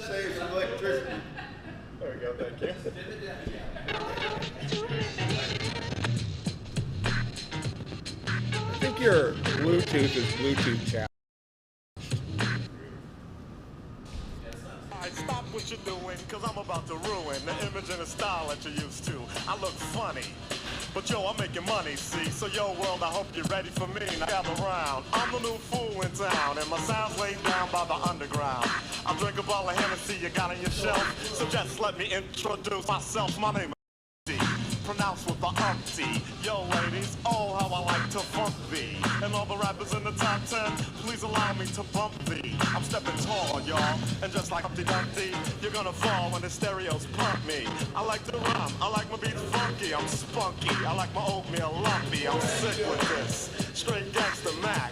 Save some electricity. There we go, thank you. I think your Bluetooth is Bluetooth chat. Stop what you're doing, cause I'm about to ruin the image and the style that you're used to. I look funny, but yo, I'm making money, see? So yo, world, I hope you're ready for me. Now gather round. I'm the new fool in town, and my sound's laid down by the underground. I drink a bottle of Hennessy you got on your shelf, so just let me introduce myself. My name is pronounced with the umpty. Yo, ladies, oh, how I like to funk thee. And all the rappers in the top 10, please allow me to bump thee. I'm stepping tall, y'all, and just like Humpty Dumpty, you're gonna fall when the stereos pump me. I like to rhyme, I like my beats funky, I'm spunky. I like my oatmeal lumpy, I'm sick with this. Straight gangster Mac.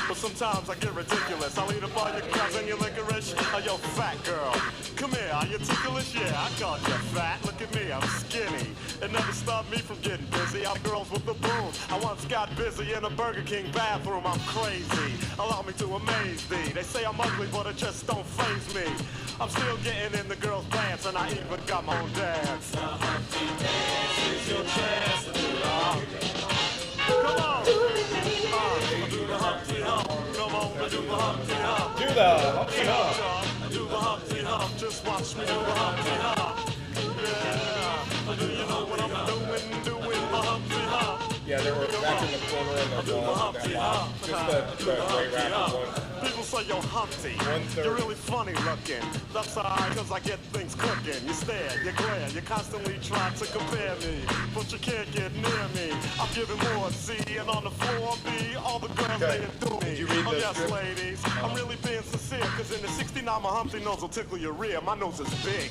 But sometimes I get ridiculous. I'll eat up all your crabs and your licorice. Oh, yo, fat girl, come here. Are you ticklish? Yeah, I called you fat. Look at me, I'm skinny. It never stopped me from getting busy. I'm girls with the boom. I once got busy in a Burger King bathroom. I'm crazy. Allow me to amaze thee. They say I'm ugly, but it just don't faze me. I'm still getting in the girls' pants, and I even got my own dance. The Humpty Dance is your chance to do the Humpty. Come on. Do the Humpty Hump. Come on, do the Humpty Hump. Do the Humpty Hump. Do the Humpty Hump. Just watch me do the Humpty Hump. Yeah. Do you know what I'm doing the Humpty Hump? Yeah, they were back in the corner and they're going with that line. Just the great rapper one. People say, yo, Humpty, you're really funny looking. That's alright, cause I get things cooking. You stare, you glare, you constantly try to compare me. But you can't get near me. I'm giving more C, and on the floor B, all the girls, they adore me. Oh, yes, ladies, I'm really being sincere, cause in the 69, my Humpty nose will tickle your rear. My nose is big.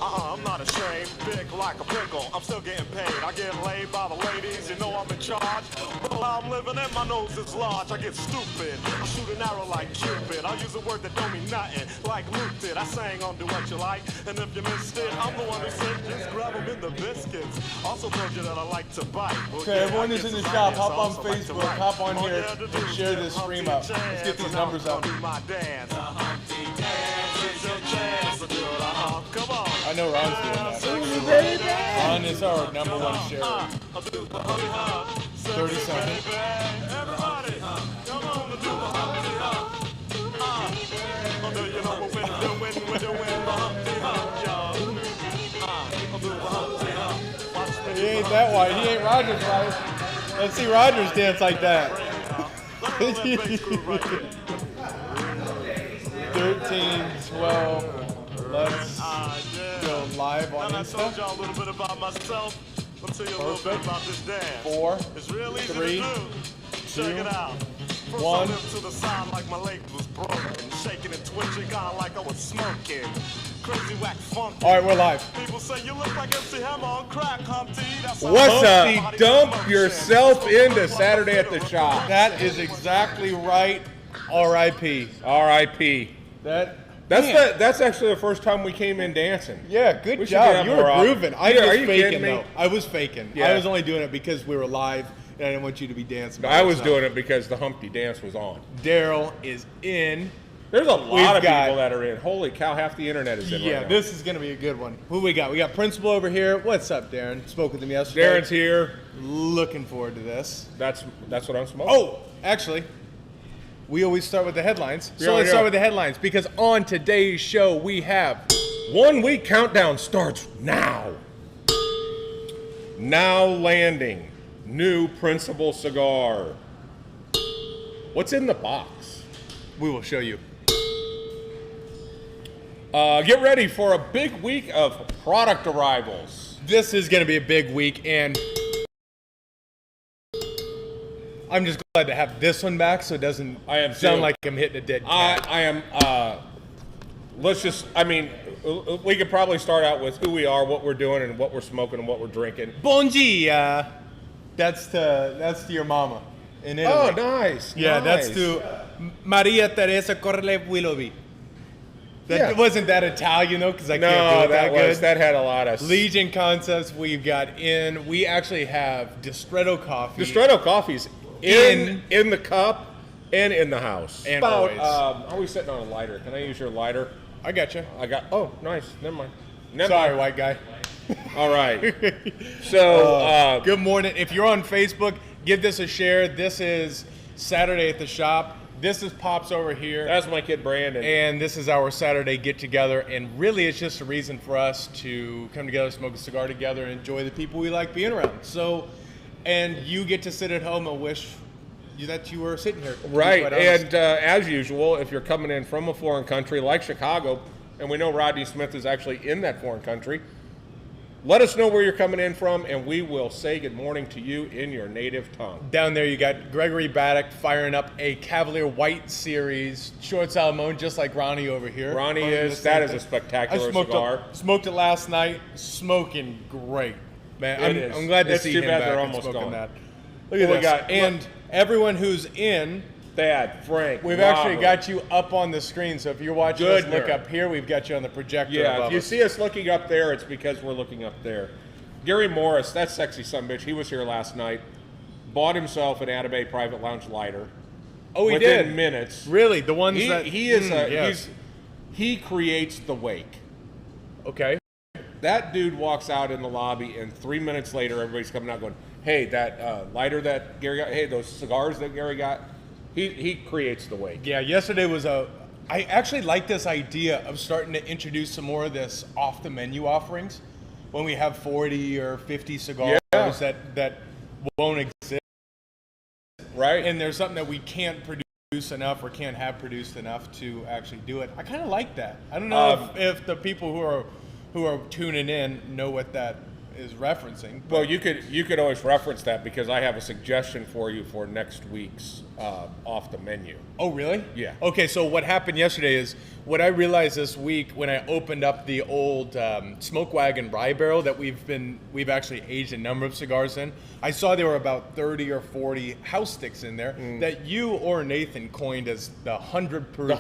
I'm not ashamed, big like a pickle. I'm still getting paid. I get laid by the ladies, you know I'm in charge. But while I'm living and my nose is large, I get stupid. I shoot an arrow like Cupid. I use a word that don't mean nothing, like Luke did. I sang on Do What You Like, and if you missed it, I'm the one who said just grab them in the biscuits. Also told you that I like to bite. Okay, everyone who's in the shop, hop on Facebook, hop on here, and share this stream up. Let's get these numbers up. Come on. I know Ron's doing that. Ron is our #1 share. 30 seconds. Everybody, come on to do the Humpty Hump. Do you know what we're doing the Humpty Hump, y'all? Do the Humpty Hump. Watch me. He ain't that white. He ain't Rogers white. Let's see Rogers dance like that. 13, 12. Let's go live on Insta. I told Insta. y'all a little bit about myself. I'll tell you a little bit about this dance. 4, It's real easy 3, to do. Check it out. First 1. I limped to the side like my leg was broken. Shaking and twitching, kinda like I was smoking. Crazy whack funky. All right, we're live. People say you look like MC Hammer on crack, Humpty. That's how What's Humpty up? Dump yourself into Saturday at the shop. That is exactly right. R.I.P. R.I.P. That's actually the first time we came in dancing. Yeah, good We should do that job. You more were often. grooving. I Yeah, are was you faking kidding me? though. I was faking. Yeah. I was only doing it because we were live and I didn't want you to be dancing. by I was yourself. doing it because the Humpty Dance was on. Daryl is in. There's a lot of got- people that are in. Holy cow, half the internet is in Yeah, right now. this is going to be a good one. Who we got? We got Principal over here. What's up, Darren? Spoke with him yesterday. Darren's here. Looking forward to this. That's what I'm smoking. Oh, actually, we always start with the headlines. So Yeah, let's yeah. start with the headlines because on today's show we have 1 week countdown starts now. Now landing. New Principal Cigar. What's in the box? we will show you. Get ready for a big week of product arrivals. This is going to be a big week, and I'm just glad to have this one back so it doesn't I am sound too. like I'm hitting a dead cat. I am, we could probably start out with who we are, what we're doing, and what we're smoking and what we're drinking. Bon dia. That's to your mama in Italy. Oh, nice. Yeah, nice. that's to Maria Teresa Corle Willoughby. That Yeah. wasn't that Italian though, because I No, can't do it that good. that had a lot of Legion Concepts we've got in. We actually have Distretto Coffee. Distretto coffees in the cup and in the house. And About, always. are we sitting on a lighter? Can I use your lighter? I got you. Oh, nice. Never mind. Sorry, white guy. All right. So, good morning. If you're on Facebook, give this a share. This is Saturday at the shop. This is Pops over here. That's my kid Brandon. And this is our Saturday get together. And really, it's just a reason for us to come together, smoke a cigar together, and enjoy the people we like being around. So, and you get to sit at home and wish that you were sitting here. Right. And as usual, if you're coming in from a foreign country like Chicago, and we know Rodney Smith is actually in that foreign country, let us know where you're coming in from, and we will say good morning to you in your native tongue. Down there, you got Gregory Baddock firing up a Cavalier White Series short Salomon, just like Ronnie over here. Ronnie that is a spectacular cigar. Smoked it last night, smoking great, man. I'm glad to see him back they're and almost smoking gone. that. Look at this. And everyone who's in, Thad, Frank, we've Robert. actually got you up on the screen. So if you're watching us look up here, we've got you on the projector. Yeah, if you see us looking up there, it's because we're looking up there. Gary Morris, that sexy sumbitch, he was here last night. Bought himself an Atabay Private Lounge lighter. Oh, he within did? minutes. Really? The ones that he creates the wake. Okay. That dude walks out in the lobby, and 3 minutes later, everybody's coming out going, "Hey, that lighter that Gary got. Hey, those cigars that Gary got." He creates the wake. Yeah, yesterday was I actually like this idea of starting to introduce some more of this off the menu offerings when we have 40 or 50 cigars that won't exist. Right. And there's something that we can't produce enough or can't have produced enough to actually do it. I kind of like that. I don't know if the people who are tuning in know what that is referencing. Well, you could always reference that because I have a suggestion for you for next week's off the menu. Oh, really? Yeah. Okay, so what happened yesterday is what I realized this week when I opened up the old Smoke Wagon Rye Barrel that we've actually aged a number of cigars in. I saw there were about 30 or 40 house sticks in there that you or Nathan coined as the 100 proof. The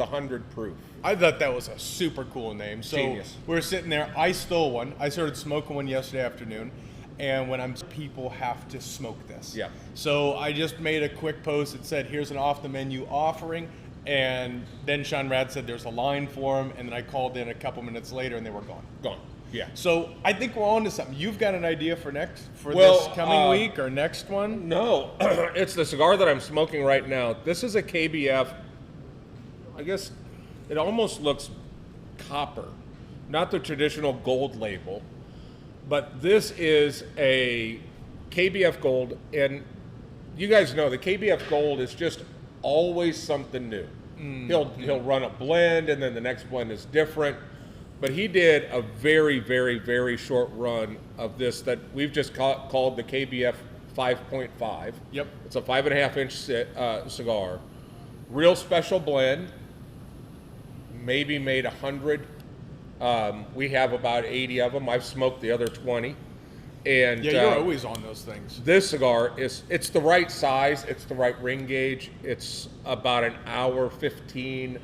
100 proof. I thought that was a super cool name. So Genius. we're sitting there. I stole one. I started smoking one yesterday afternoon. And when people have to smoke this. Yeah. So I just made a quick post that said, here's an off-the-menu offering. And then Sean Rad said there's a line for them. And then I called in a couple minutes later and they were gone. Gone. Yeah. So I think we're on to something. You've got an idea for this coming week or next one? No. It's the cigar that I'm smoking right now. This is a KBF. I guess it almost looks copper. Not the traditional gold label. But this is a KBF Gold, and you guys know the KBF Gold is just always something new. He'll run a blend, and then the next blend is different. But he did a very, very, very short run of this that we've just called the KBF 5.5. Yep. It's a 5.5-inch cigar. Real special blend. Maybe made 100. We have about 80 of them. I've smoked the other 20. And yeah, you're always on those things. This cigar it's the right size. It's the right ring gauge. It's about an hour 15.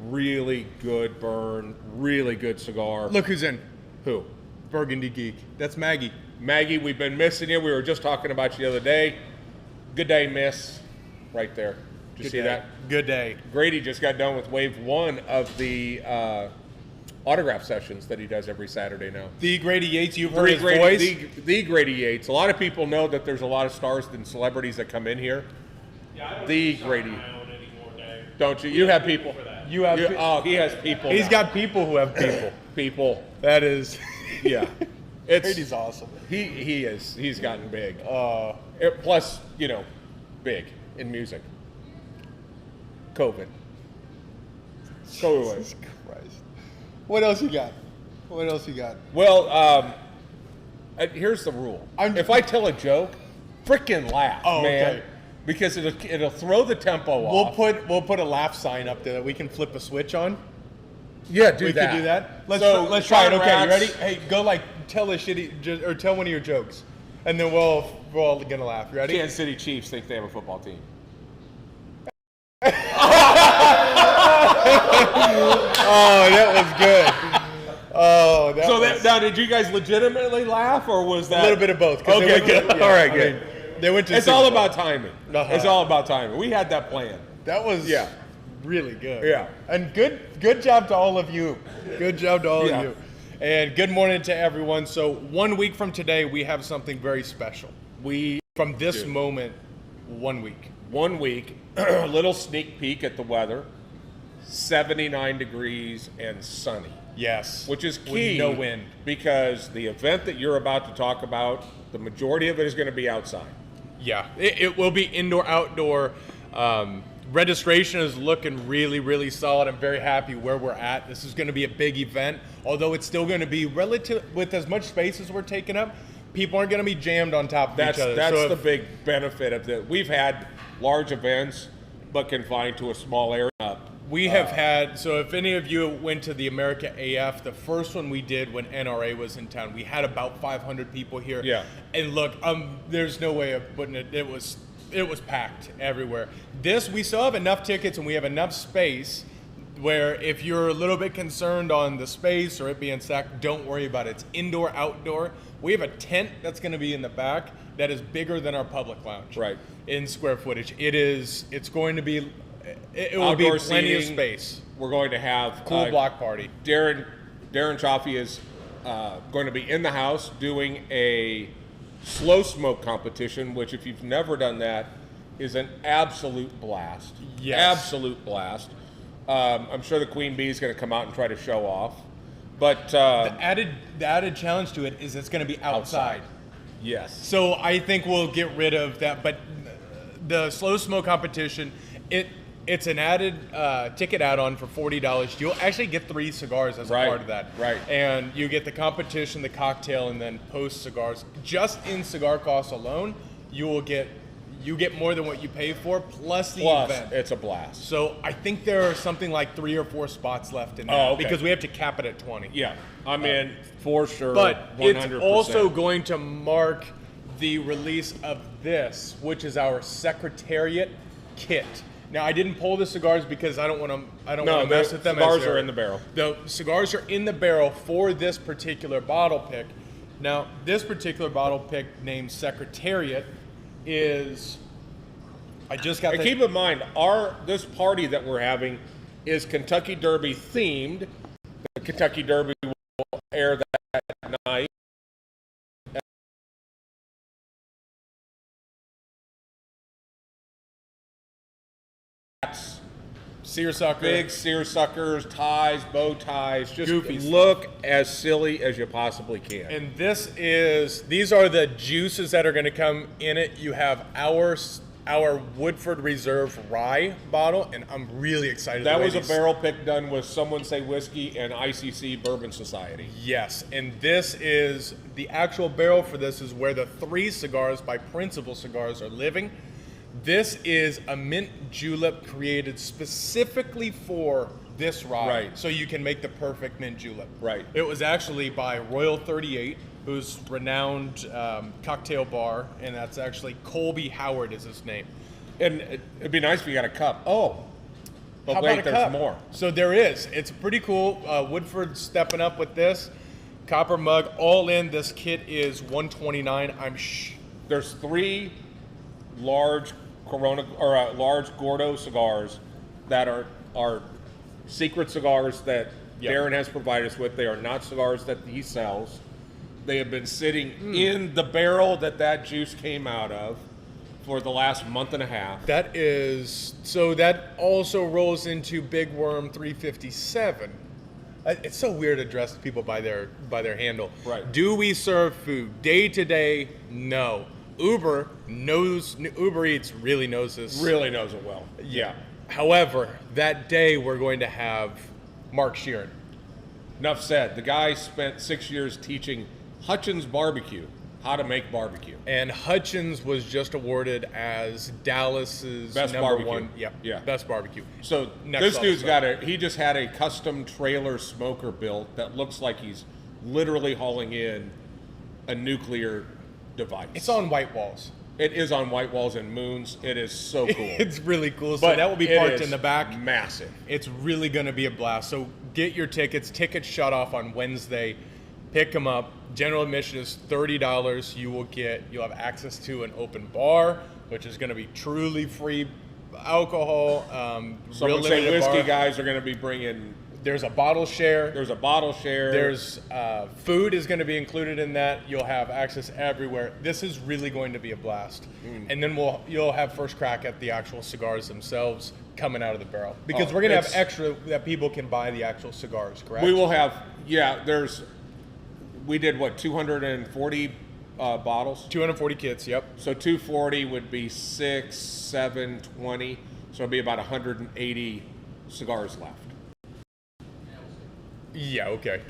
Really good burn. Really good cigar. Look who's in. Who? Burgundy Geek. That's Maggie. Maggie, we've been missing you. We were just talking about you the other day. Good day, miss. Right there. Did you see that? Good day. Grady just got done with wave 1 of the autograph sessions that he does every Saturday now. The Grady Yates, you've heard his voice? The Grady Yates. A lot of people know that there's a lot of stars and celebrities that come in here. Yeah, I don't The sign Grady. my own anymore, Dave. Don't you? You have people. For that. You have. Oh, he has people. He's now. got people who have people. people. That is. Yeah. Grady's awesome. He is. He's gotten big. Plus, big in music. COVID. Go away. Jesus Christ. What else you got? Well, here's the rule. If I tell a joke, frickin' laugh, Oh, man. okay. Because it'll throw the tempo off. We'll put a laugh sign up there that we can flip a switch on. Yeah, do We that. can do that. Let's So, try it. Sean Okay, you Ratz- ready? Hey, go tell a shitty or tell one of your jokes, and then we're all gonna laugh. You ready? Kansas City Chiefs think they have a football team. Oh, that was good. Oh, that So was now, did you guys legitimately laugh, or was that a little bit of both. 'Cause Okay, they went good. to- All right, I good. mean, they went to. It's Super all Bowl. about timing. Uh-huh. It's all about timing. We had that plan. That was. Yeah. really good. Yeah. And good job to all of you. Good job to all Yeah. of you. And good morning to everyone. So 1 week from today, we have something very special. From this do. moment, 1 week. 1 week, a little sneak peek at the weather, 79 degrees and sunny, Yes. which is With key. no wind. Because the event that you're about to talk about, the majority of it is going to be outside. Yeah, it will be indoor-outdoor. Registration is looking really, really solid. I'm very happy where we're at. This is going to be a big event, although it's still going to be relative with as much space as we're taking up. People aren't going to be jammed on top of each other. That's So the if- big benefit of that. We've had large events, but confined to a small area. We have had, so if any of you went to the America AF, the first one we did when NRA was in town, we had about 500 people here. Yeah. And look, there's no way of putting it, it was packed everywhere. This, we still have enough tickets and we have enough space where if you're a little bit concerned on the space or it being stacked, don't worry about it. It's indoor, outdoor. We have a tent that's going to be in the back that is bigger than our public lounge. Right. In square footage. It's going to be, it will be Outdoor plenty of seating. space. We're going to have Cool block party. Darren Chaffee is going to be in the house doing a slow smoke competition, which if you've never done that, is an absolute blast. Yes. Absolute blast. I'm sure the Queen Bee is going to come out and try to show off. But The added challenge to it is it's going to be outside. yes. So I think we'll get rid of that. But the slow smoke competition, it's an added ticket add-on for $40. You'll actually get 3 cigars as a Right, part of that. right. And you get the competition, the cocktail, and then post cigars. Just in cigar costs alone, you get more than what you pay for, plus the Plus, event. it's a blast. So I think there are something like 3 or 4 spots left in that Oh, okay. because we have to cap it at 20. Yeah, I'm in for sure. But 100%. it's also going to mark the release of this, which is our Secretariat kit. Now, I didn't pull the cigars because I don't want to mess with them. Cigars are in the barrel. The cigars are in the barrel for this particular bottle pick. Now, this particular bottle pick named Secretariat is. I just got. And keep in mind, this party that we're having is Kentucky Derby themed. The Kentucky Derby will air that night. Seersucker. Big seersuckers, ties, bow ties, just Goofy stuff. look as silly as you possibly can. And these are the juices that are going to come in it. You have our Woodford Reserve rye bottle, and I'm really excited. That the way was a these- barrel pick done with Someone Say Whiskey and ICC Bourbon Society. Yes, and this is the actual barrel for this is where the 3 cigars by Principal Cigars are living. This is a mint julep created specifically for this rye, Right. so you can make the perfect mint julep. Right. It was actually by Royal 38, who's renowned cocktail bar, and that's actually Colby Howard is his name. And it'd be nice if you got a cup. Oh, but How wait, about a there's cup? more. So there is. It's pretty cool. Woodford stepping up with this. Copper mug, all in. This kit is $129. There's 3 large Corona or large Gordo cigars that are secret cigars that Yep. Darren has provided us with. They are not cigars that he sells. They have been sitting in the barrel that juice came out of for the last month and a half. That also rolls into Big Worm 357. It's so weird to address people by their handle. Right. Do we serve food day to day? No. Uber Eats really knows this. Really knows it well. Yeah. However, that day we're going to have Mark Sheeran. Enough said. The guy spent 6 years teaching Hutchins Barbecue how to make barbecue. And Hutchins was just awarded as Dallas's Best number barbecue. 1. Yeah. Best barbecue. So Next this level dude's stuff. he just had a custom trailer smoker built that looks like he's literally hauling in a nuclear device. It's on white walls. It is on white walls and moons. It is so cool. It's really cool. So But that will be it parked is in the back. Massive. It's really going to be a blast. So get your tickets. Tickets shut off on Wednesday. Pick them up. General admission is $30. You'll have access to an open bar, which is going to be truly free alcohol. Someone real say limited whiskey bar. guys are going to be bringing. There's a bottle share. There's a bottle share. There's food is going to be included in that. You'll have access everywhere. This is really going to be a blast. And then you'll have first crack at the actual cigars themselves coming out of the barrel, because we're going to have extra that people can buy the actual cigars. Correct? We will have. Yeah, we did what, 240 bottles. 240 kits. Yep. So 240 would be 6, 7, 20. So it'd be about 180 cigars left. Yeah. Okay.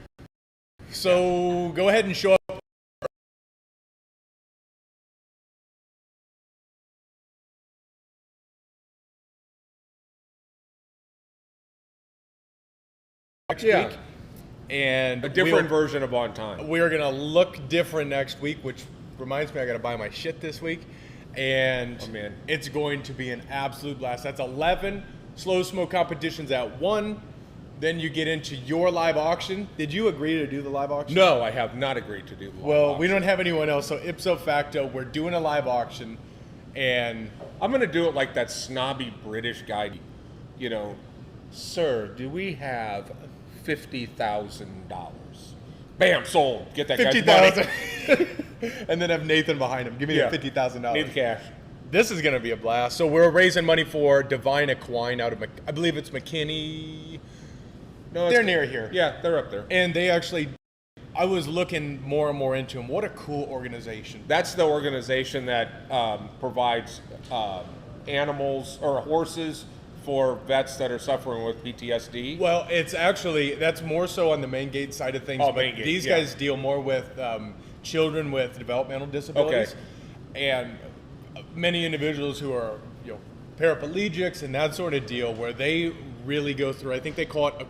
So go ahead and show up. Next week. And a different version of On Time. We're gonna look different next week, which reminds me I gotta buy my shit this week, and it's going to be an absolute blast. That's 11 slow smoke competitions at 1. Then you get into your live auction. Did you agree to do the live auction? No, I have not agreed to do the live auction. We don't have anyone else, so ipso facto, we're doing a live auction, and I'm gonna do it like that snobby British guy. You know, sir, do we have $50,000? Bam, sold. Get that guy's money. And then have Nathan behind him. Give me the $50,000. Need the cash. This is going to be a blast. So we're raising money for Divine Equine out of, I believe it's McKinney. No, they're near here. Yeah, they're up there. And they actually, I was looking more and more into them. What a cool organization. That's the organization that provides animals or horses for vets that are suffering with PTSD. Well, it's actually, that's more so on the main gate side of things. Oh, but main gate, these guys deal more with children with developmental disabilities. Okay. And many individuals who are, paraplegics and that sort of deal, where they really go through, I think they call it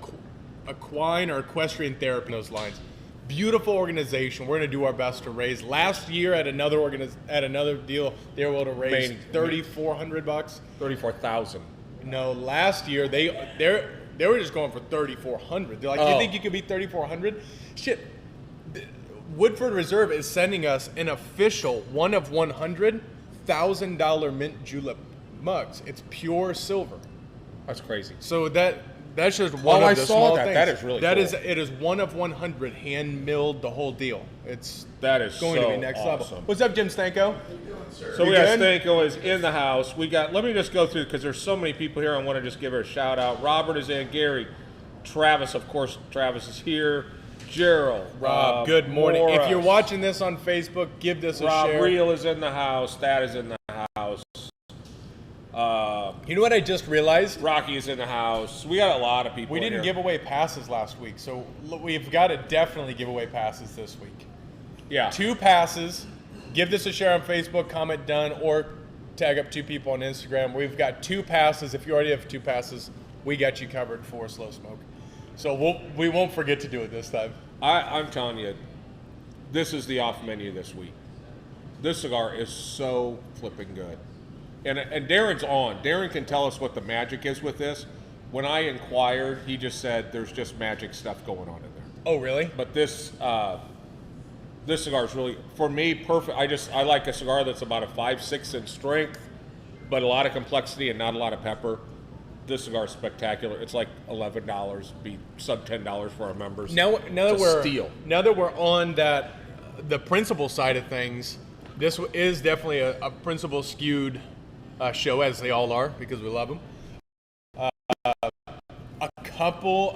equine or equestrian therapy in those lines. Beautiful organization. We're going to do our best to raise. Last year at another deal, they were able to raise $3,400. 34,000. No, last year they were just going for 3,400. They're like, you think you could beat 3,400? Shit. Woodford Reserve is sending us an official one of $100,000 mint julep mugs. It's pure silver. That's crazy. So that's just one of the small things. That is really cool. It is one of 100, hand milled, the whole deal. That is going to be next level. What's up, Jim Stanko? So we got Stanko is in the house. Let me just go through, because there's so many people here. I want to just give her a shout out. Robert is in. Gary, Travis, of course. Travis is here. Gerald, Rob, good morning. Morris. If you're watching this on Facebook, give this a share. Rob Reel is in the house. Thad is in the house. You know what I just realized? Rocky is in the house. We got a lot of people. We didn't give away passes last week, so we've got to definitely give away passes this week. Yeah. 2 passes. Give this a share on Facebook, comment done, or tag up 2 people on Instagram. We've got 2 passes. If you already have 2 passes, we got you covered for Slow Smoke. So we won't forget to do it this time. I'm telling you, this is the off menu this week. This cigar is so flipping good. And Darren's on. Darren can tell us what the magic is with this. When I inquired, he just said there's just magic stuff going on in there. Oh, really? But this cigar is really, for me, perfect. I like a cigar that's about a 5-6 in strength, but a lot of complexity and not a lot of pepper. This cigar is spectacular. It's like $11, be sub $10 for our members. Now that we're on the principal side of things, this is definitely a principal skewed show, as they all are, because we love them. A couple,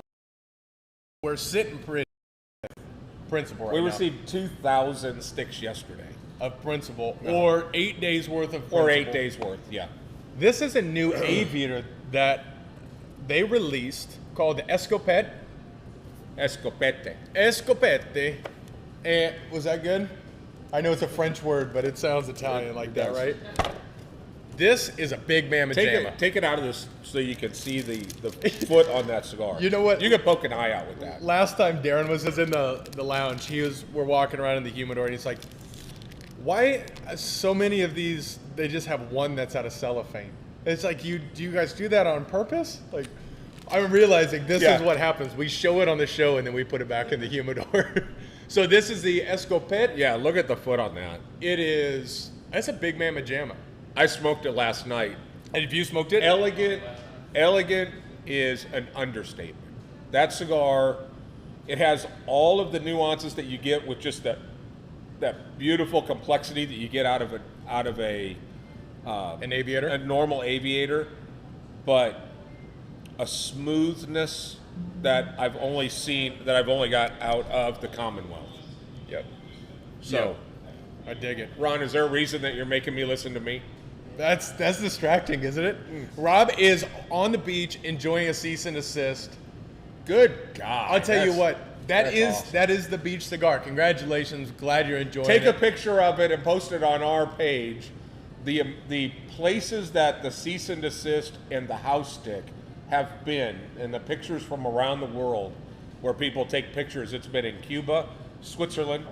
we're sitting pretty principal right now. We received 2,000 sticks yesterday. Of principal, or 8 days worth of principal. Or 8 days worth, yeah. This is a new aviator that they released called the Escopette. Escopette. And was that good? I know it's a French word, but it sounds Italian like that, right? This is a big mamma jamma. Take it out of this so you can see the foot on that cigar. You know what? You can poke an eye out with that. Last time Darren was in the lounge, we're walking around in the humidor, and he's like, why so many of these, they just have one that's out of cellophane? It's like, do you guys do that on purpose? Like, I'm realizing this is what happens. We show it on the show, and then we put it back in the humidor. So this is the Escopette. Yeah, look at the foot on that. That's a big mamma jamma. I smoked it last night. And have you smoked it? Elegant is an understatement. That cigar, it has all of the nuances that you get with just that beautiful complexity that you get out of An aviator? a normal aviator, but a smoothness that I've only got out of the Commonwealth. Yep. So, I dig it. Ron, is there a reason that you're making me listen to me? That's distracting, isn't it? Rob is on the beach enjoying a cease and desist. Good God! I'll tell you what. that's awesome. That is the beach cigar. Congratulations. Glad you're enjoying Take it. a picture of it and post it on our page. The places that the cease and desist and the house stick have been, and the pictures from around the world where people take pictures. It's been in Cuba, Switzerland,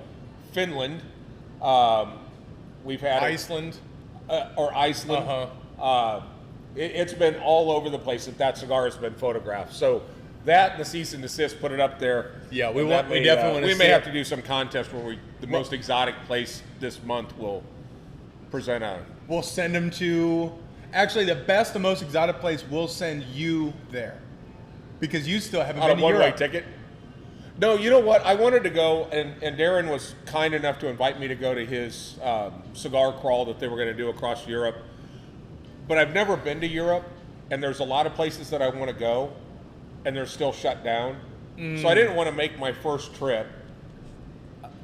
Finland. We've had Iceland. Iceland. Uh-huh. It's been all over the place that cigar has been photographed. So that and the cease and desist, put it up there. Yeah, we And want- that we definitely wanna we see may it. have to do some contest where the most exotic place this month will present a. We'll send them to. Actually, the most exotic place, we'll send you there. Because you still haven't On been a to one-way Europe. ticket? No, you know what? I wanted to go, and Darren was kind enough to invite me to go to his cigar crawl that they were going to do across Europe. But I've never been to Europe, and there's a lot of places that I want to go, and they're still shut down. So I didn't want to make my first trip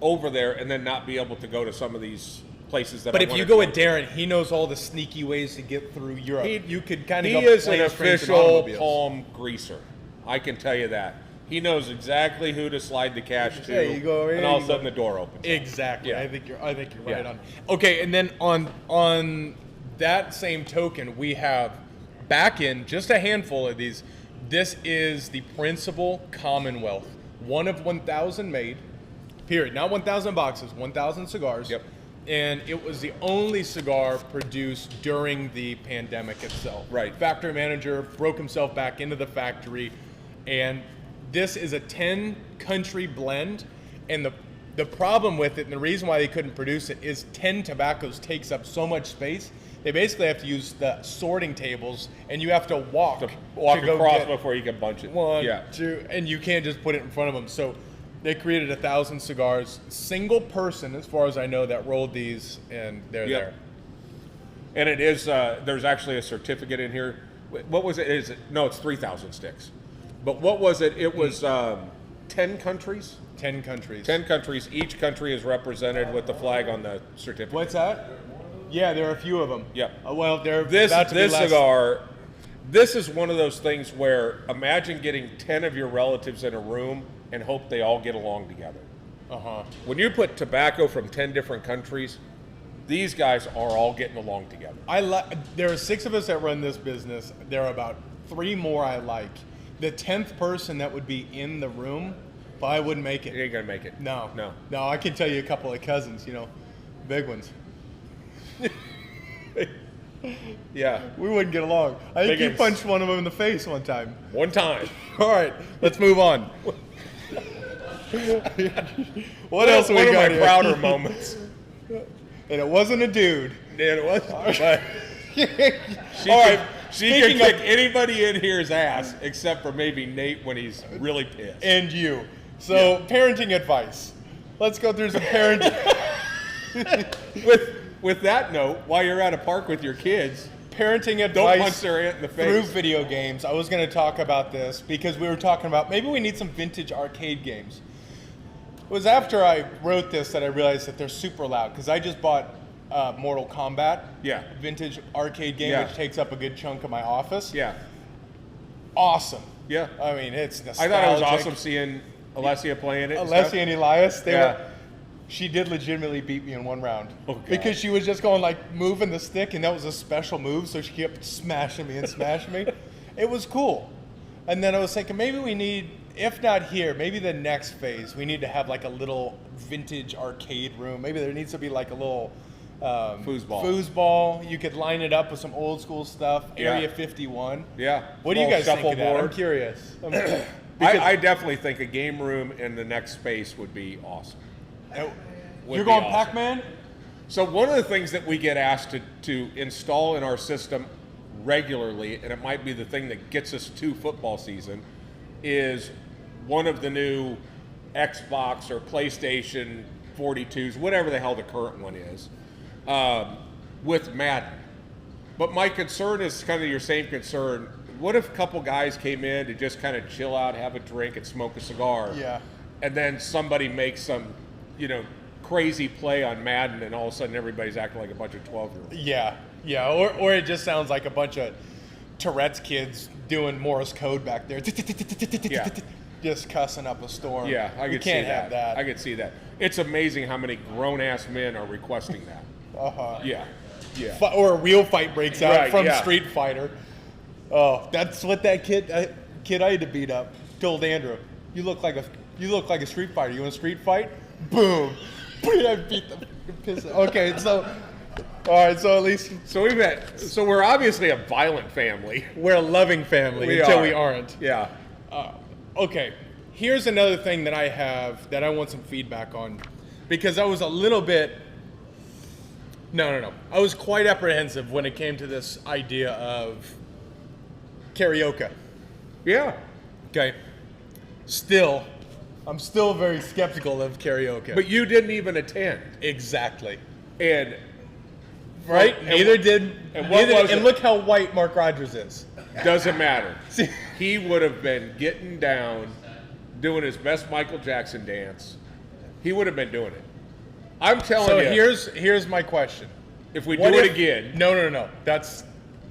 over there and then not be able to go to some of these places that But I if wanted you go to with Darren, he knows all the sneaky ways to get through Europe. You could kind of He go is an planes, trains, and official automobiles. palm greaser. I can tell you that. He knows exactly who to slide the cash to, Yeah, you go over and here, all you of a sudden go- the door opens. Exactly. Yeah. I think you're right Yeah. on. Okay, and then on that same token, we have back in just a handful of these. This is the Principal Commonwealth, one of 1,000 made. Period. Not 1,000 boxes, 1,000 cigars. Yep. And it was the only cigar produced during the pandemic itself. Right. Factory manager broke himself back into the factory, and this is a 10-country blend. And the problem with it, and the reason why they couldn't produce it, is 10 tobaccos takes up so much space. They basically have to use the sorting tables, and you have to walk To walk to go across get before you can bunch it. one, Yeah. two, and you can't just put it in front of them. So they created 1,000 cigars. Single person, as far as I know, that rolled these, and they're Yep. there. And it is, there's actually a certificate in here. What was it? It's 3,000 sticks. But what was it? It was 10 countries? 10 countries. 10 countries. Each country is represented with the flag on the certificate. What's that? Yeah, there are a few of them. Yep. Well, they're This about to be less- cigar, this is one of those things where imagine getting 10 of your relatives in a room and hope they all get along together. Uh-huh. When you put tobacco from 10 different countries, these guys are all getting along together. There are 6 of us that run this business. There are about 3 more I like. The 10th person that would be in the room, but I wouldn't make You it. ain't gonna make it. No. No. No, I can tell you a couple of cousins, big ones. Yeah. We wouldn't get along. I think you Biggins. punched one of them in the face one time. One time. All right, let's move on. What else we One of got my here? prouder moments. And it wasn't a dude. Yeah, it was. But she All right, she can speaking kick of- anybody in here's ass, except for maybe Nate when he's really pissed. And you. So, parenting advice. Let's go through some parenting. With that note, while you're at a park with your kids, Parenting don't advice punch their aunt in the through face. video games. I was going to talk about this because we were talking about maybe we need some vintage arcade games. It was after I wrote this that I realized that they're super loud because I just bought Mortal Kombat, Yeah. vintage arcade game, Yeah. which takes up a good chunk of my office. Yeah. Awesome. Yeah. I mean, it's I nostalgic. thought it was awesome seeing Alessia playing it. and Alessia stuff. and Elias, Yeah. she did legitimately beat me in one round. Oh, God. Because she was just going like moving the stick, and that was a special move, so she kept smashing me and smashing me. It was cool. And then I was thinking maybe we need, if not here, maybe the next phase, we need to have like a little vintage arcade room. Maybe there needs to be like a little foosball. You could line it up with some old school stuff. Yeah. Area 51. Yeah. What do you Little guys think of that? I'm shuffleboard. curious. I definitely think a game room in the next space would be awesome. Would You're be going awesome. Pac-Man? So one of the things that we get asked to install in our system regularly, and it might be the thing that gets us to football season, is one of the new Xbox or PlayStation 42s, whatever the hell the current one is, with Madden. But my concern is kind of your same concern. What if a couple guys came in to just kind of chill out, have a drink, and smoke a cigar? Yeah. And then somebody makes some, crazy play on Madden, and all of a sudden everybody's acting like a bunch of 12-year-olds. Yeah. Or it just sounds like a bunch of Tourette's kids doing Morse code back there. Yeah. Just cussing up a storm. Yeah, I We could see can't have that. I could see that. It's amazing how many grown-ass men are requesting that. Uh-huh. Yeah. Or a real fight breaks out Right, from yeah. Street Fighter. Oh, that's what that kid I had to beat up told Andrew. You look like a Street Fighter. You want a street fight? Boom. I beat the piss. Okay, so all right, so at least So we're obviously a violent family. we're a loving family until we aren't. Yeah. Okay, here's another thing that I have that I want some feedback on, because I was a little bit. No. I was quite apprehensive when it came to this idea of karaoke. Yeah. Okay. I'm still very skeptical of karaoke. But you didn't even attend. Exactly. And Right? and Neither did. and what neither, was and it? look how white Mark Rogers is. doesn't matter. See- He would have been getting down, doing his best Michael Jackson dance. He would have been doing it. I'm telling So you. here's my question. If we What do it if- again, No. That's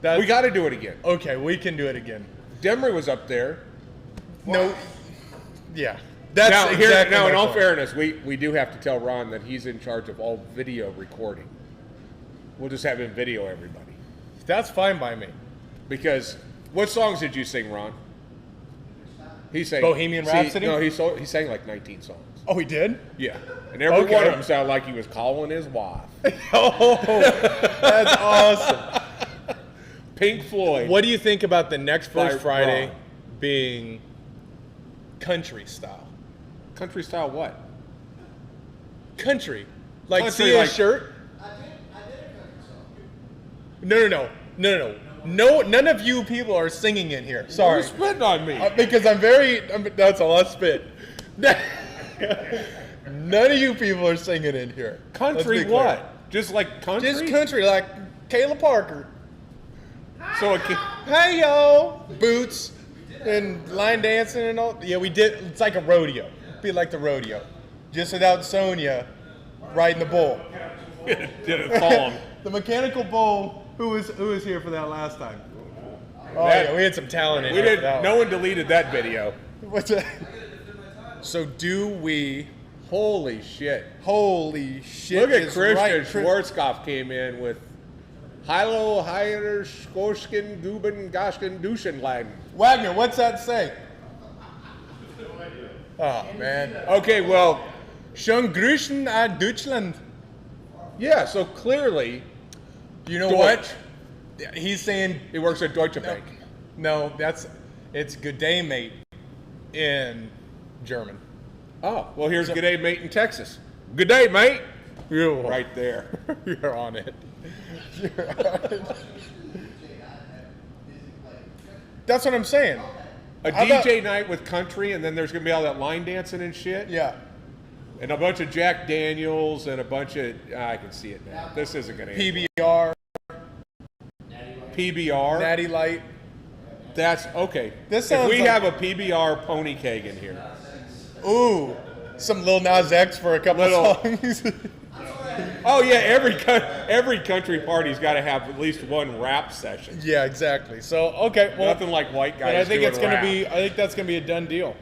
we got to do it again. okay. We can do it again. Demery was up there. No. Yeah. That's now, exactly now my in all point. fairness, we do have to tell Ron that he's in charge of all video recording. We'll just have him video everybody. That's fine by me. Because what songs did you sing, Ron? He sang Bohemian Rhapsody? No, he sang like 19 songs. Oh, he did? Yeah, and every Okay. one of them sounded like he was calling his wife. Oh, that's awesome. Pink Floyd. What do you think about the next First By Friday Ron. being country style? Country style? What? Country. Like Country, see his like- shirt? No. No, none of you people are singing in here. Sorry. You're spitting on me. Because that's a lot of spit. None of you people are singing in here. Country Let's be clear. what? Just like country? Just country, like Kayla Parker. So Hey yo, boots and line dancing and all. Yeah, we did. It's like a rodeo. Be like the rodeo, just without Sonia riding the bull. did it thong. The mechanical bull. Who was here for that last time? Oh That- yeah, we had some talent in We here. did. No one deleted that video. What's that? So do we? Holy shit! Holy shit! Look at is Christian right. Schwarzkopf came in with Hilo Heider Skorskin Guben Goshkin Duschenlagen. Wagner, what's that say? Oh man. Okay, well, Schönen Grüßen an Deutschland. yeah. So clearly, You know Deutsch. what? He's saying he works at Deutsche Bank. no. It's good day, mate, in German. Oh, well, here's good day, mate, in Texas. Good day, mate. You're Right there. You're on it. You're on it. That's what I'm saying. A How DJ about- night with country, and then there's gonna be all that line dancing and shit. Yeah. And a bunch of Jack Daniels and a bunch of I can see it now. This isn't gonna end. PBR, PBR. Natty Light. That's okay. This if sounds we like- have a PBR pony keg in here. Ooh, some Lil Nas X for a couple Little- of songs. Oh yeah, every country party's got to have at least one rap session. Yeah, exactly. So okay, well, Nothing like white guys. but I think doing it's gonna rap. be. I think that's gonna be a done deal.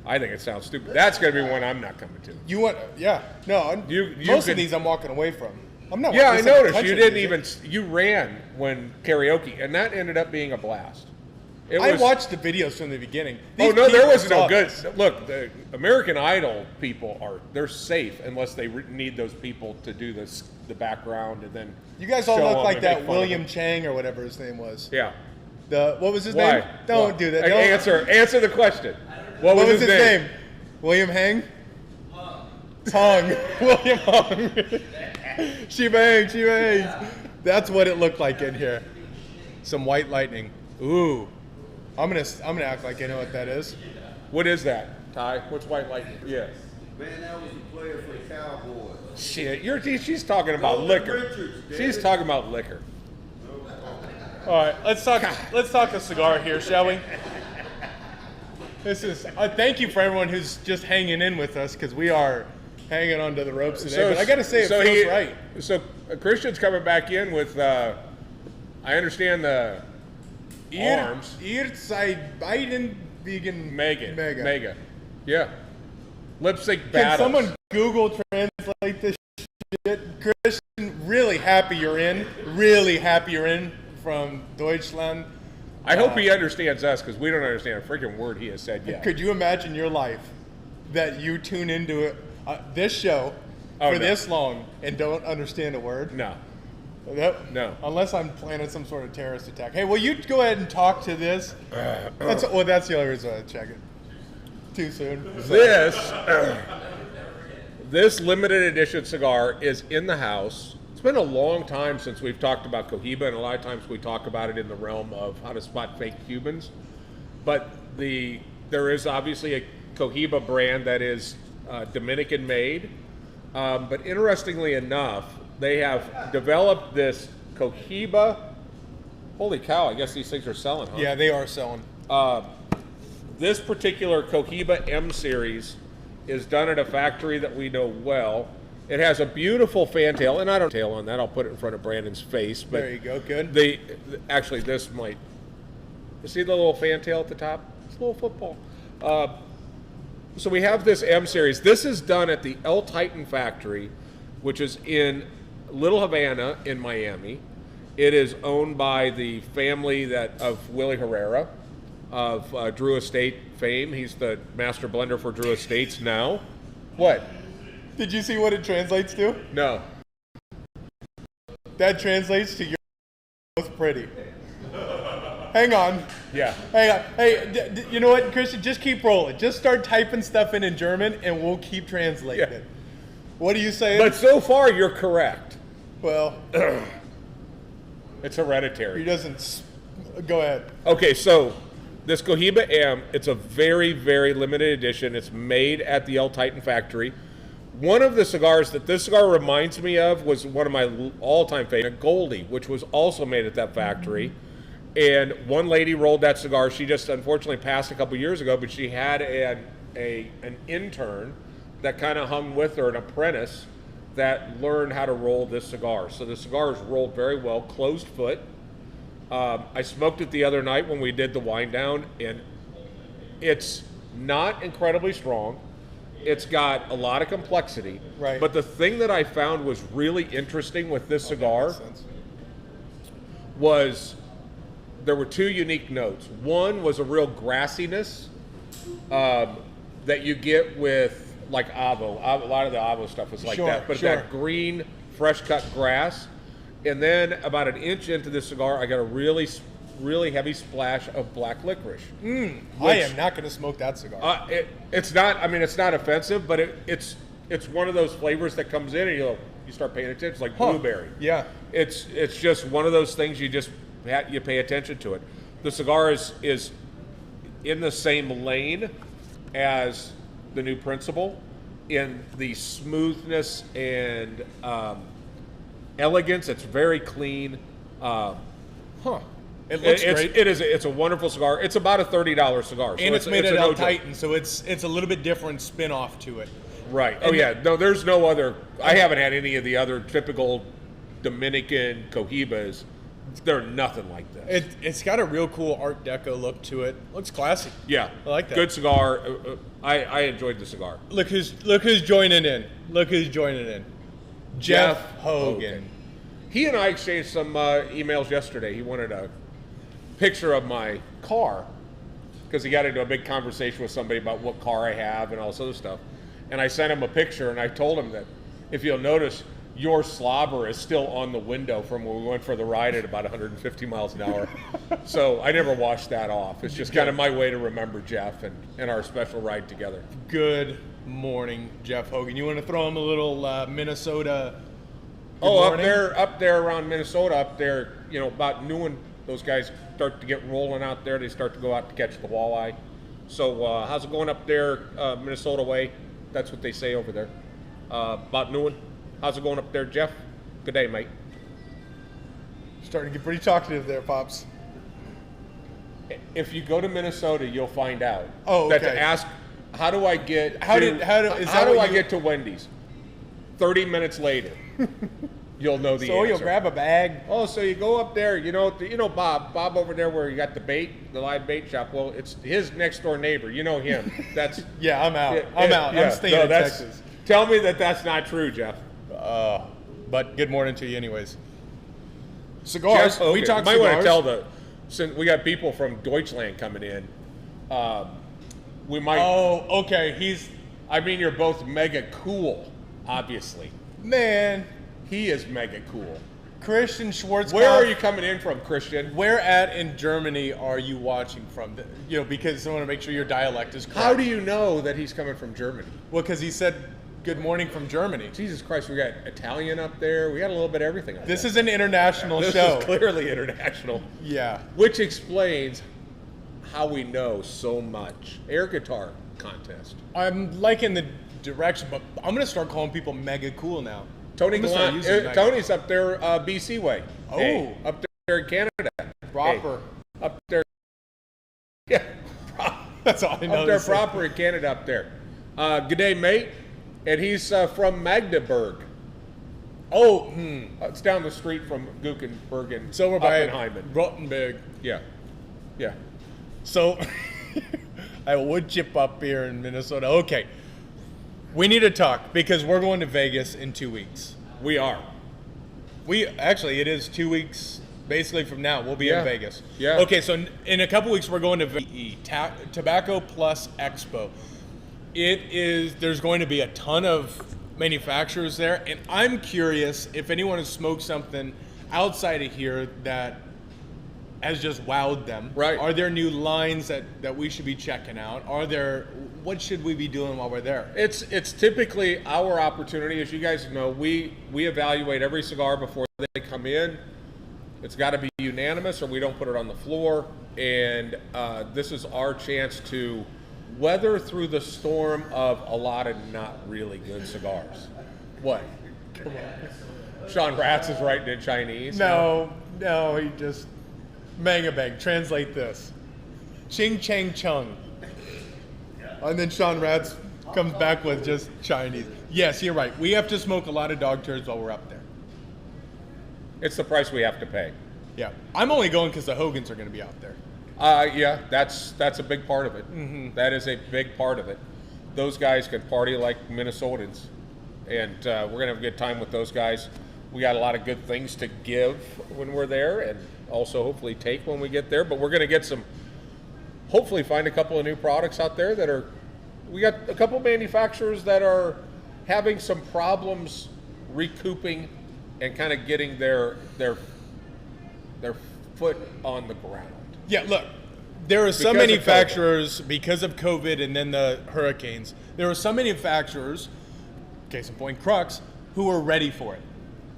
I think it sounds stupid. That's gonna be one I'm not coming to. You want? Yeah. No. You most could- of these I'm walking away from. I'm not. Yeah, I listening to noticed country you didn't music. even. You ran when karaoke, and that ended up being a blast. It I was- watched the videos from the beginning. Oh These no, there people was no suck. good. Look, the American Idol people they're safe unless they need those people to do the background and then. You guys all show look them like and make that fun of William them. Chang or whatever his name was. Yeah. What was his Why? name? Don't Why? do that. Like, Don't. answer the question. What What was was his name? William Hang? Hung. William Hung. She bangs. That's what it looked like in here. some White Lightning. Ooh. I'm gonna act like I know what that is. What is that, Ty? What's White Lightning? Yeah. Man, that was the player for the Cowboys. Shit, she's talking about liquor. Richards, She's David. talking about liquor. All right, let's talk a cigar here, shall we? This is thank you for everyone who's just hanging in with us because we are hanging onto the ropes today. But I got to say, it feels right. So Christian's coming back in with, I understand the arms. Biden vegan Mega. Yeah. Lip sync Can battles. someone Google translate this shit? Christian, really happy you're in. Really happy you're in from Deutschland. I hope he understands us because we don't understand a freaking word he has said yet. Could you imagine your life that you tune into this show Oh, for no. this long and don't understand a word? No. No. Unless I'm planning some sort of terrorist attack. Hey, will you go ahead and talk to this? That's the only reason I check it. Too soon. This limited edition cigar is in the house. It's been a long time since we've talked about Cohiba, and a lot of times we talk about it in the realm of how to spot fake Cubans. But there is obviously a Cohiba brand that is Dominican made. But interestingly enough, they have developed this Cohiba. Holy cow, I guess these things are selling, huh? Yeah, they are selling. This particular Cohiba M series is done at a factory that we know well. It has a beautiful fantail, and I don't tail on that. I'll put it in front of Brandon's face. But There you go, good. Actually, this might. You see the little fantail at the top? It's a little football. So we have this M series. This is done at the El Titan factory, which is in Little Havana in Miami. It is owned by the family of Willie Herrera of Drew Estate fame. He's the master blender for Drew Estates now. What? Did you see what it translates to? No. That translates to you're both pretty. Hang on. Yeah. Hang on. Hey, you know what, Christian? Just keep rolling. Just start typing stuff in German, and we'll keep translating Yeah. it. What are you saying? But so far, you're correct. Well, It's hereditary. he doesn't. Go ahead. Okay, so this Cohiba M, it's a very, very limited edition. It's made at the El Titan factory. One of the cigars that this cigar reminds me of was one of my all-time favorite, Goldie, which was also made at that factory. And one lady rolled that cigar. She just unfortunately passed a couple years ago, but she had an intern that kind of hung with her, an apprentice, that learned how to roll this cigar. So the cigar is rolled very well, closed foot. I smoked it the other night when we did the wind down, and it's not incredibly strong. It's got a lot of complexity. Right. But the thing that I found was really interesting with this cigar Makes sense. was there were two unique notes. One was a real grassiness that you get with like Avo. A lot of the Avo stuff is like Sure, that. But sure. that green, fresh cut grass. And then about an inch into this cigar, I got a really, really heavy splash of black licorice. I am not going to smoke that cigar. It's not. I mean, it's not offensive, but it's one of those flavors that comes in and you start paying attention. It's like blueberry. Yeah. It's just one of those things you pay attention to it. The cigar is in the same lane as the new Principal in the smoothness and elegance. It's very clean. It looks great. It's a wonderful cigar. It's about a $30 cigar. And it's made a at El no-joke. Titan, so it's a little bit different spin-off to it. Right. Oh, yeah. No, there's no other. I haven't had any of the other typical Dominican Cohibas. They're nothing like this. It's got a real cool Art Deco look to it. Looks classy. Yeah. I like that. Good cigar. I enjoyed the cigar. Look who's joining in. Look who's joining in. Jeff Hogan. He and I exchanged some emails yesterday. He wanted a picture of my car because he got into a big conversation with somebody about what car I have and all this other stuff. And I sent him a picture, and I told him that if you'll notice, your slobber is still on the window from when we went for the ride at about 150 miles an hour. So I never washed that off. It's just kind of my way to remember Jeff and our special ride together. Good morning, Jeff Hogan. You want to throw him a little Minnesota? Good Oh, morning? up there around Minnesota, up there, about noon those guys start to get rolling out there. They start to go out to catch the walleye. So how's it going up there, Minnesota way? That's what they say over there. About noon. How's it going up there, Jeff? Good day, mate. Starting to get pretty talkative there, Pops. If you go to Minnesota, you'll find out. Oh, That okay. to ask, how do I get How to, do I get to Wendy's? 30 minutes later, you'll know the So answer. you'll grab a bag. Oh, so you go up there, you know Bob over there where you got the live bait shop. Well, it's his next door neighbor. You know him. That's Yeah, I'm out. Yeah, I'm out. yeah. I'm staying No, in that's- Texas. Tell me that that's not true, Jeff. But good morning to you, anyways. Cigars. Jeff, okay. We talk You might want to cigars. tell since we got people from Deutschland coming in. We might. Oh, okay. I mean, you're both mega cool, obviously. Man, He is mega cool. Christian Schwarzkopf. Where are you coming in from, Christian? Where at in Germany are you watching from? Because I want to make sure your dialect is correct. How do you know that he's coming from Germany? Well, because he said good morning from Germany. Jesus Christ, we got Italian up there. We got a little bit of everything. Up This there. is an international This show. is clearly international, Yeah. which explains how we know so much. Air guitar contest. I'm liking the direction, but I'm going to start calling people mega cool now. Tony I'm gonna start Gallant, using mega. Tony's up there, BC way. Oh. Hey, up there in Canada. Proper. Hey, up there. Yeah, That's all I know. up there to say. proper in Canada up there. Good day, mate. And he's from Magdeburg. Oh, It's down the street from Guggenberg and so we're by Oppenheimer. Rottenberg. Yeah, yeah. So, I would chip up here in Minnesota. Okay. We need to talk because we're going to Vegas in 2 weeks. We are. It is 2 weeks basically from now. We'll be Yeah. in Vegas. Yeah. Okay, so in a couple weeks we're going to VE, Tobacco Plus Expo. There's going to be a ton of manufacturers there, and I'm curious if anyone has smoked something outside of here that has just wowed them. Right. Are there new lines that we should be checking out? What should we be doing while we're there? It's typically our opportunity. As you guys know, we evaluate every cigar before they come in. It's got to be unanimous or we don't put it on the floor. And this is our chance to weather through the storm of a lot of not really good cigars. What? Come on. Sean Ratz is writing in Chinese. No, he just manga bang. Translate this. Ching Chang Chung. And then Sean Ratz comes back with just Chinese. Yes, you're right. We have to smoke a lot of dog turds while we're up there. It's the price we have to pay. Yeah. I'm only going because the Hogans are going to be out there. Yeah, that's a big part of it. Mm-hmm. That is a big part of it. Those guys can party like Minnesotans, and we're gonna have a good time with those guys. We got a lot of good things to give when we're there, and also hopefully take when we get there. But we're gonna get hopefully find a couple of new products out there that are. We got a couple of manufacturers that are having some problems recouping and kind of getting their foot on the ground. Yeah, look, there are some Because of manufacturers, because of COVID and then the hurricanes, there are some manufacturers, case in point Crux, who were ready for it.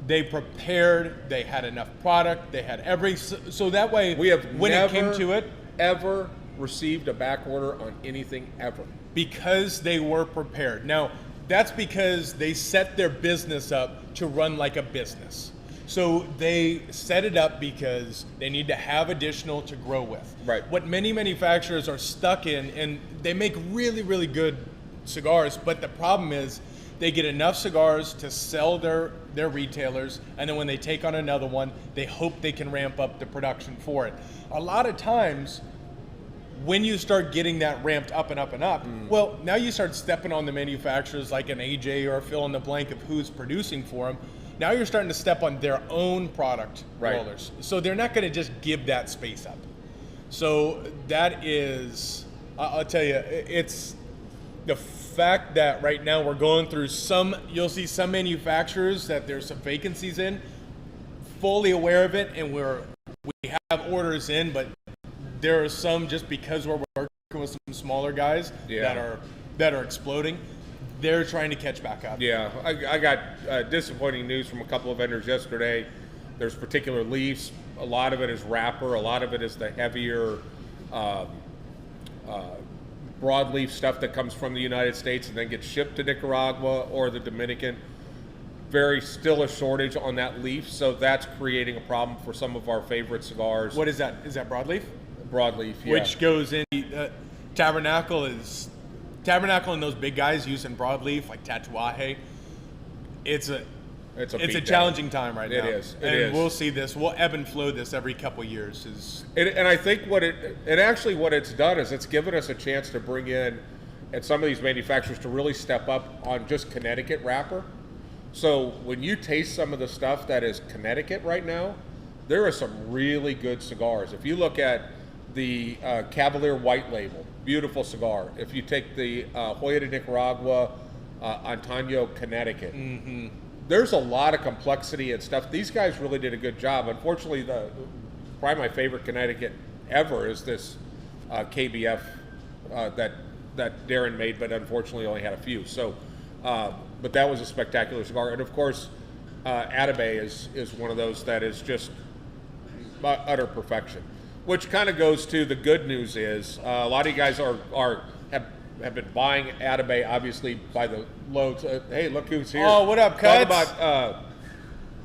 They prepared, they had enough product, they had so that way, We have when never, it came to it, ever received a back order on anything ever. because they were prepared. Now, that's because they set their business up to run like a business. So they set it up because they need to have additional to grow with. Right. What many manufacturers are stuck in, and they make really, really good cigars, but the problem is they get enough cigars to sell their retailers, and then when they take on another one, they hope they can ramp up the production for it. A lot of times, when you start getting that ramped up and up and up, well, now you start stepping on the manufacturers like an AJ or fill in the blank of who's producing for them. Now you're starting to step on their own product Right. rollers. So they're not going to just give that space up. So that is, I'll tell you, it's the fact that right now we're going through you'll see some manufacturers that there's some vacancies in, fully aware of it, and we have orders in, but there are some, just because we're working with some smaller guys Yeah. that are exploding, they're trying to catch back up. Yeah, I got disappointing news from a couple of vendors yesterday. There's particular leaves a lot of it is wrapper, a lot of it is the heavier broadleaf stuff that comes from the United States and then gets shipped to Nicaragua or the Dominican. Still a shortage on that leaf, so that's creating a problem for some of our favorite cigars. What is that? Is that broadleaf? Broadleaf, yeah. Which goes in Tabernacle and those big guys using broadleaf like Tatuaje. It's a challenging time right now. It is. We'll see this. We'll ebb and flow this every couple years. And I think what it's done is it's given us a chance to bring in, and some of these manufacturers to really step up on just Connecticut wrapper. So when you taste some of the stuff that is Connecticut right now, there are some really good cigars. If you look at the Cavalier White Label, beautiful cigar. If you take the Joya de Nicaragua, Antonio, Connecticut, there's a lot of complexity and stuff. These guys really did a good job. Unfortunately, probably my favorite Connecticut ever is this KBF that Darren made, but unfortunately only had a few. So. But that was a spectacular cigar, and of course, Atabey is one of those that is just utter perfection. Which kind of goes to the good news is a lot of you guys have been buying Atabey obviously by the loads. Hey, look who's here! Oh, what up, Cuts? Talk about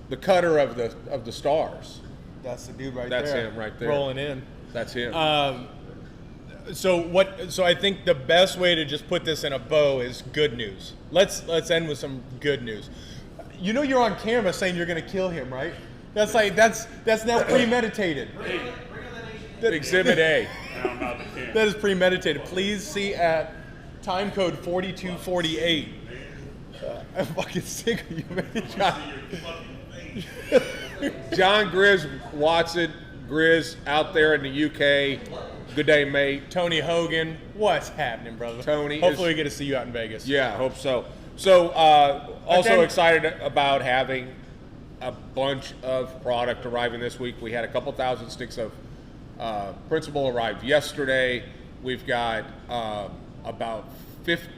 the cutter of the stars. That's the dude right That's there. That's him right there. Rolling in. That's him. So I think the best way to just put this in a bow is good news. Let's end with some good news. You know you're on camera saying you're going to kill him, right? That's now premeditated. Exhibit A. That is premeditated. Please see at time code 4248. I'm fucking sick of you, man. John Grizz Watson, Grizz out there in the UK. Good day, mate. Tony Hogan, what's happening, brother? Tony. Hopefully we get to see you out in Vegas. Yeah, I hope so. So, also excited about having a bunch of product arriving this week. We had a couple thousand sticks of Principal arrived yesterday. We've got about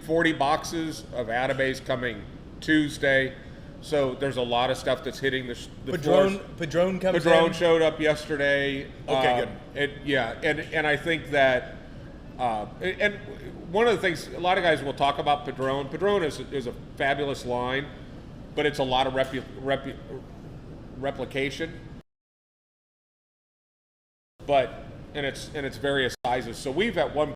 40 boxes of Atabeys coming Tuesday. So there's a lot of stuff that's hitting the floors. Padron comes in? Padron showed up yesterday. Okay, good. And I think that, and one of the things, a lot of guys will talk about Padron. Padron is a fabulous line, but it's a lot of replication. But, and it's various sizes. So we've at one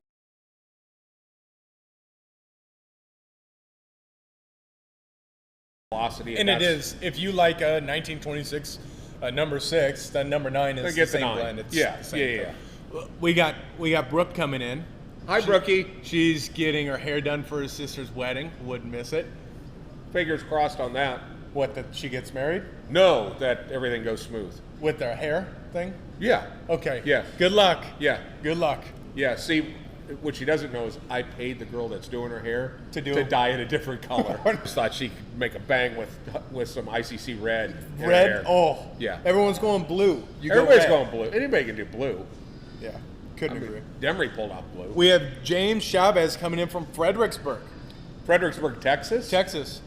velocity. And it is, if you like a 1926 number 6, then number 9 is the same blend. It's the same thing. We got Brooke coming in. Hi, Brookie. She's getting her hair done for her sister's wedding. Wouldn't miss it. Fingers crossed on that. What, that she gets married? No, that everything goes smooth. With their hair thing? Yeah. Okay. Yeah. Good luck. Yeah. Good luck. Yeah. See, what she doesn't know is I paid the girl that's doing her hair to dye it a different color. Just thought she could make a bang with some ICC red. Red? Oh. Yeah. Everyone's going blue. Everybody's going blue. Anybody can do blue. Yeah. Couldn't agree. Demery pulled out blue. We have James Chavez coming in from Fredericksburg. Fredericksburg, Texas? Texas.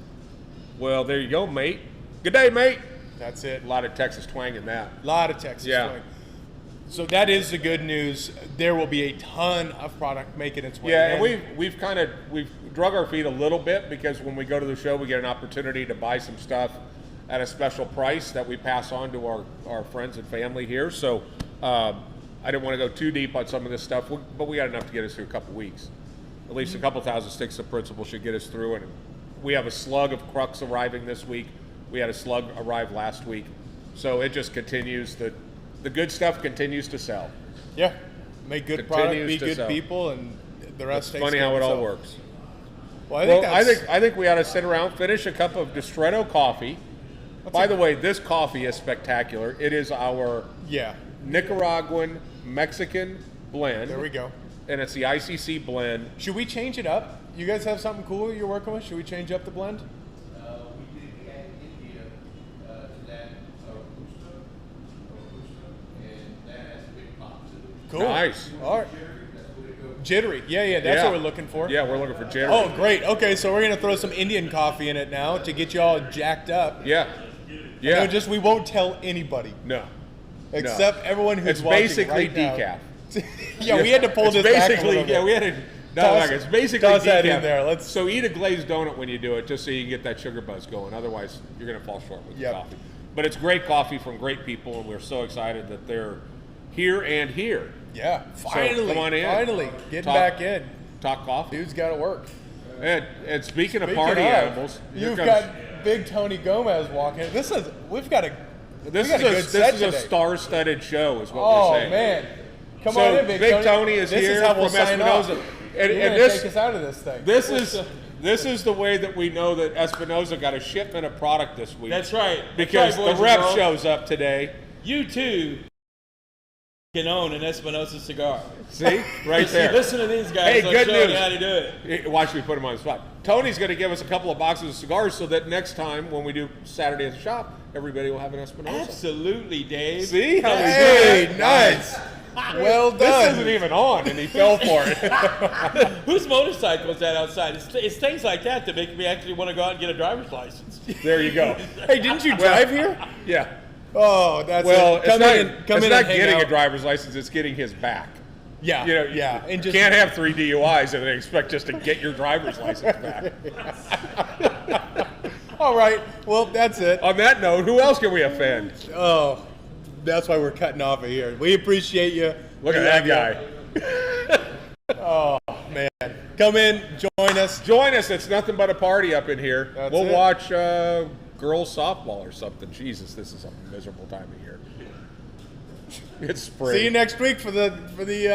Well, there you go, mate. Good day, mate. That's it. A lot of Texas twang in that. A lot of Texas twang. So that is the good news. There will be a ton of product making its way. Yeah, and we've drug our feet a little bit because when we go to the show, we get an opportunity to buy some stuff at a special price that we pass on to our friends and family here. So I didn't want to go too deep on some of this stuff, but we got enough to get us through a couple weeks. At least a couple thousand sticks of Principal should get us through, and we have a slug of Crux arriving this week. We had a slug arrive last week. So it just continues. The good stuff continues to sell. Yeah. Make good product, be good people, and the rest takes care of itself. It's funny how it all works. Well, I think we ought to sit around, finish a cup of Distretto coffee. By the way, this coffee is spectacular. It is our Nicaraguan Mexican blend. There we go. And it's the ICC blend. Should we change it up? You guys have something cool you're working with? Should we change up the blend? We did add India to that and that has a big pop to it. Cool. Nice. All right. Jittery. Yeah, that's what we're looking for. Yeah, we're looking for jittery. Oh, great. Okay, so we're going to throw some Indian coffee in it now to get you all jacked up. Yeah. Yeah. We won't tell anybody. No. Except everyone who's It's watching basically right now. decaf. Yeah, we had to pull It's this back a basically, little bit. yeah, we had to. No, Toss- it's basically toss that decaf. in there. Let's- So eat a glazed donut when you do it, just so you can get that sugar buzz going. Otherwise, you're going to fall short with Yep. the coffee. But it's great coffee from great people, and we're so excited that they're here and here. Yeah, finally, come on in. finally getting Talk- back in. Talk coffee. Dude's got to work. And speaking of Speaking party of, animals, here you've comes- got Big Tony Gomez walking. We've got a this we got is a good set this is a today. star-studded show, is what Oh we're saying. man, come So on in, Big Tony is this here is how we'll from sign off. Espinosa. You're And gonna this take us out of this thing. this is the way that we know that Espinosa got a shipment of product this week. That's right. Because That's right, the boys rep and girls. shows up today. You too can own an Espinosa cigar. See? Right Just there. Listen to these guys. Hey, They'll good show you news. how to do it. Watch me put him on the spot. Tony's going to give us a couple of boxes of cigars so that next time when we do Saturday at the shop, everybody will have an Espinosa. Absolutely, Dave. See how we do Hey, that? nice. Well This done. isn't even on, and he fell for it. Whose motorcycle is that outside? It's things like that that make me actually want to go out and get a driver's license. There you go. Hey, didn't you drive here? Yeah. Oh, that's Well, it. it's not, in it's and not hang getting out. a driver's license; it's getting his back. Yeah, You know, yeah, and you just can't have 3 DUIs and then expect just to get your driver's license back. All right. Well, that's it. On that note, who else can we offend? Oh, that's why we're cutting off of here. We appreciate you. Look We at that love guy. you. Oh man, come in, join us. Join us. It's nothing but a party up in here. That's we'll it. watch girls softball or something. Jesus, this is a miserable time of year. It's spring. See you next week for the